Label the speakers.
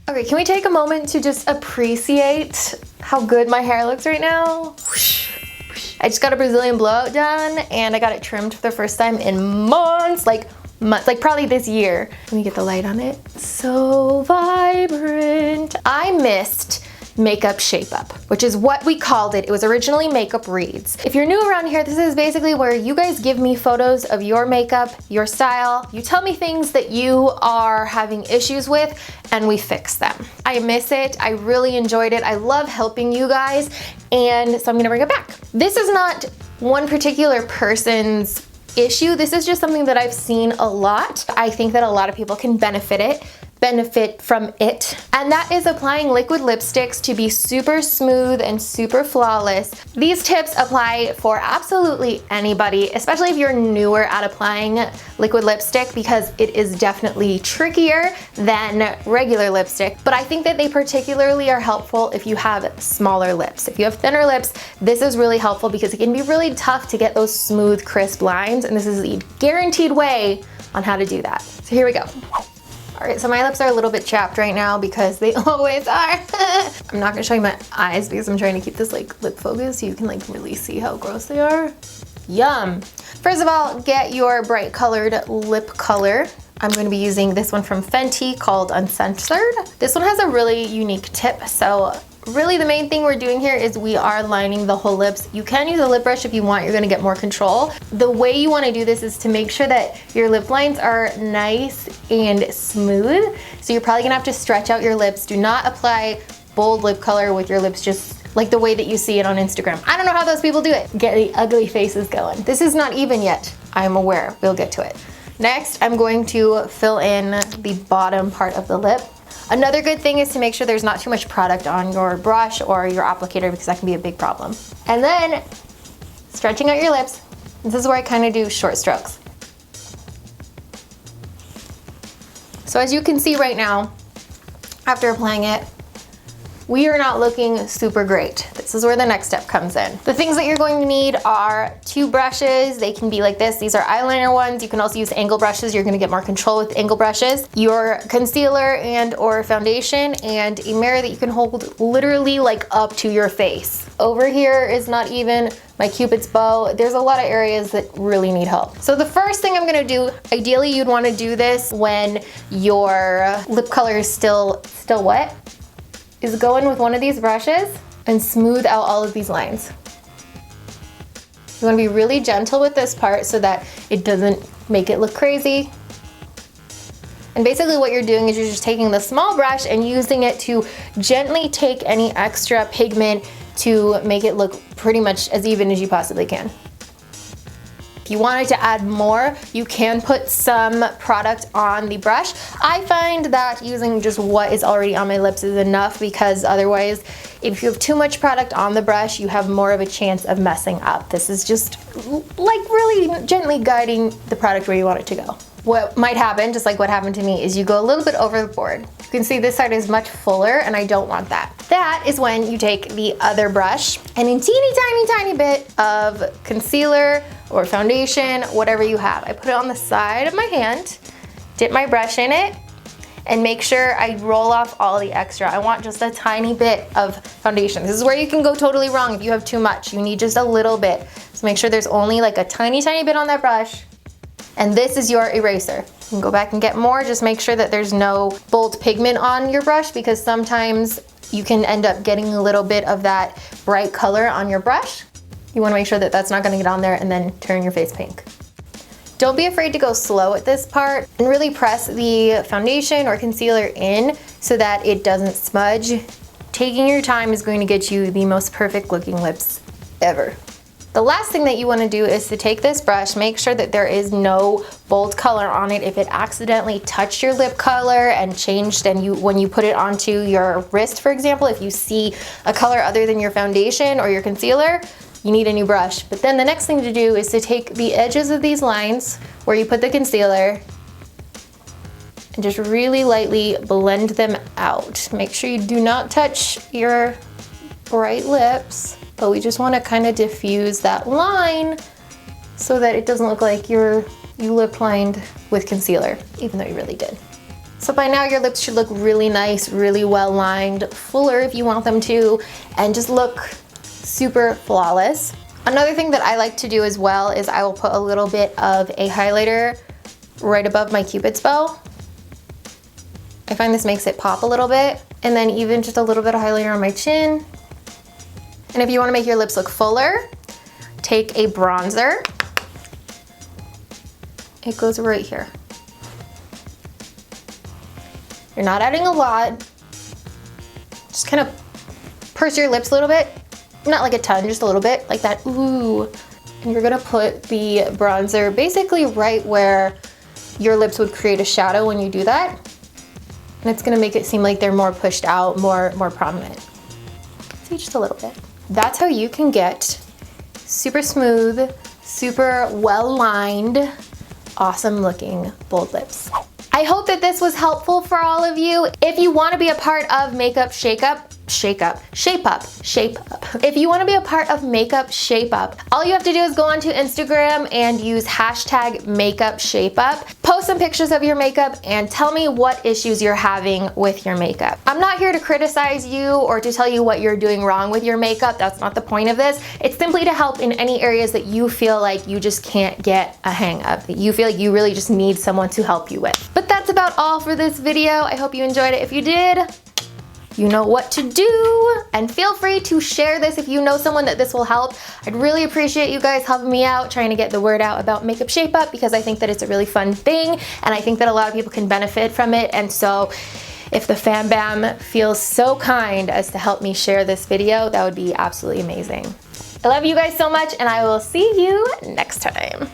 Speaker 1: Okay, can we take a moment to just appreciate how good my hair looks right now? I just got a Brazilian blowout done and I got it trimmed for the first time in months, like probably this year. Let me get the light on it. So vibrant. I missed Makeup Shape Up, which is what we called it. It was originally Makeup Reads. If you're new around here, this is basically where you guys give me photos of your makeup, your style. You tell me things that you are having issues with and we fix them. I miss it. I really enjoyed it. I love helping you guys, and so I'm gonna bring it back. This is not one particular person's issue. This is just something that I've seen a lot. I think that a lot of people can benefit from it, and that is applying liquid lipsticks to be super smooth and super flawless. These tips apply for absolutely anybody, especially if you're newer at applying liquid lipstick, because it is definitely trickier than regular lipstick. But I think that they particularly are helpful if you have smaller lips. If you have thinner lips, this is really helpful because it can be really tough to get those smooth, crisp lines, and this is the guaranteed way on how to do that. So here we go. All right, so my lips are a little bit chapped right now because they always are. I'm not gonna show you my eyes because I'm trying to keep this like lip focus so you can like really see how gross they are. Yum. First of all, get your bright colored lip color. I'm gonna be using this one from Fenty called Uncensored. This one has a really unique tip, so really the main thing we're doing here is we are lining the whole lips. You can use a lip brush if you want, you're gonna get more control. The way you wanna do this is to make sure that your lip lines are nice and smooth. So you're probably gonna have to stretch out your lips. Do not apply bold lip color with your lips just like the way that you see it on Instagram. I don't know how those people do it. Get the ugly faces going. This is not even yet, I'm aware, we'll get to it. Next, I'm going to fill in the bottom part of the lip. Another good thing is to make sure there's not too much product on your brush or your applicator because that can be a big problem. And then stretching out your lips. This is where I kind of do short strokes. So as you can see right now, after applying it, we are not looking super great. This is where the next step comes in. The things that you're going to need are 2 brushes. They can be like this. These are eyeliner ones. You can also use angle brushes. You're gonna get more control with angle brushes. Your concealer and or foundation, and a mirror that you can hold literally like up to your face. Over here is not even my Cupid's bow. There's a lot of areas that really need help. So the first thing I'm gonna do, ideally you'd wanna do this when your lip color is still wet, is go in with one of these brushes and smooth out all of these lines. You wanna be really gentle with this part so that it doesn't make it look crazy. And basically what you're doing is you're just taking the small brush and using it to gently take any extra pigment to make it look pretty much as even as you possibly can. If you wanted to add more, you can put some product on the brush. I find that using just what is already on my lips is enough, because otherwise, if you have too much product on the brush, you have more of a chance of messing up. This is just like really gently guiding the product where you want it to go. What might happen, just like what happened to me, is you go a little bit overboard. You can see this side is much fuller and I don't want that. That is when you take the other brush and in teeny bit of concealer or foundation, whatever you have. I put it on the side of my hand, dip my brush in it, and make sure I roll off all the extra. I want just a tiny bit of foundation. This is where you can go totally wrong if you have too much. You need just a little bit. So make sure there's only like a tiny bit on that brush. And this is your eraser. You can go back and get more. Just make sure that there's no bold pigment on your brush, because sometimes you can end up getting a little bit of that bright color on your brush. You wanna make sure that that's not gonna get on there and then turn your face pink. Don't be afraid to go slow at this part and really press the foundation or concealer in so that it doesn't smudge. Taking your time is going to get you the most perfect looking lips ever. The last thing that you want to do is to take this brush, make sure that there is no bold color on it. If it accidentally touched your lip color and changed, and when you put it onto your wrist, for example, if you see a color other than your foundation or your concealer, you need a new brush. But then the next thing to do is to take the edges of these lines where you put the concealer and just really lightly blend them out. Make sure you do not touch your bright lips, but we just want to kind of diffuse that line so that it doesn't look like you lip lined with concealer, even though you really did. So by now your lips should look really nice, really well lined, fuller if you want them to, and just look super flawless. Another thing that I like to do as well is I will put a little bit of a highlighter right above my Cupid's bow. I find this makes it pop a little bit. And then even just a little bit of highlighter on my chin. And if you want to make your lips look fuller, take a bronzer. It goes right here. You're not adding a lot. Just kind of purse your lips a little bit. Not like a ton, just a little bit, like that, ooh. And you're gonna put the bronzer basically right where your lips would create a shadow when you do that. And it's gonna make it seem like they're more pushed out, more prominent. See, just a little bit. That's how you can get super smooth, super well-lined, awesome looking bold lips. I hope that this was helpful for all of you. If you wanna be a part of Makeup ShapeUp, ShapeUp. If you wanna be a part of Makeup ShapeUp, all you have to do is go onto Instagram and use hashtag #MakeupShapeUp. Post some pictures of your makeup and tell me what issues you're having with your makeup. I'm not here to criticize you or to tell you what you're doing wrong with your makeup. That's not the point of this. It's simply to help in any areas that you feel like you just can't get a hang of, that you feel like you really just need someone to help you with. But that's about all for this video. I hope you enjoyed it. If you did, you know what to do, and feel free to share this if you know someone that this will help. I'd really appreciate you guys helping me out, trying to get the word out about Makeup ShapeUp, because I think that it's a really fun thing, and I think that a lot of people can benefit from it. And so if the fam bam feels so kind as to help me share this video, that would be absolutely amazing. I love you guys so much, and I will see you next time.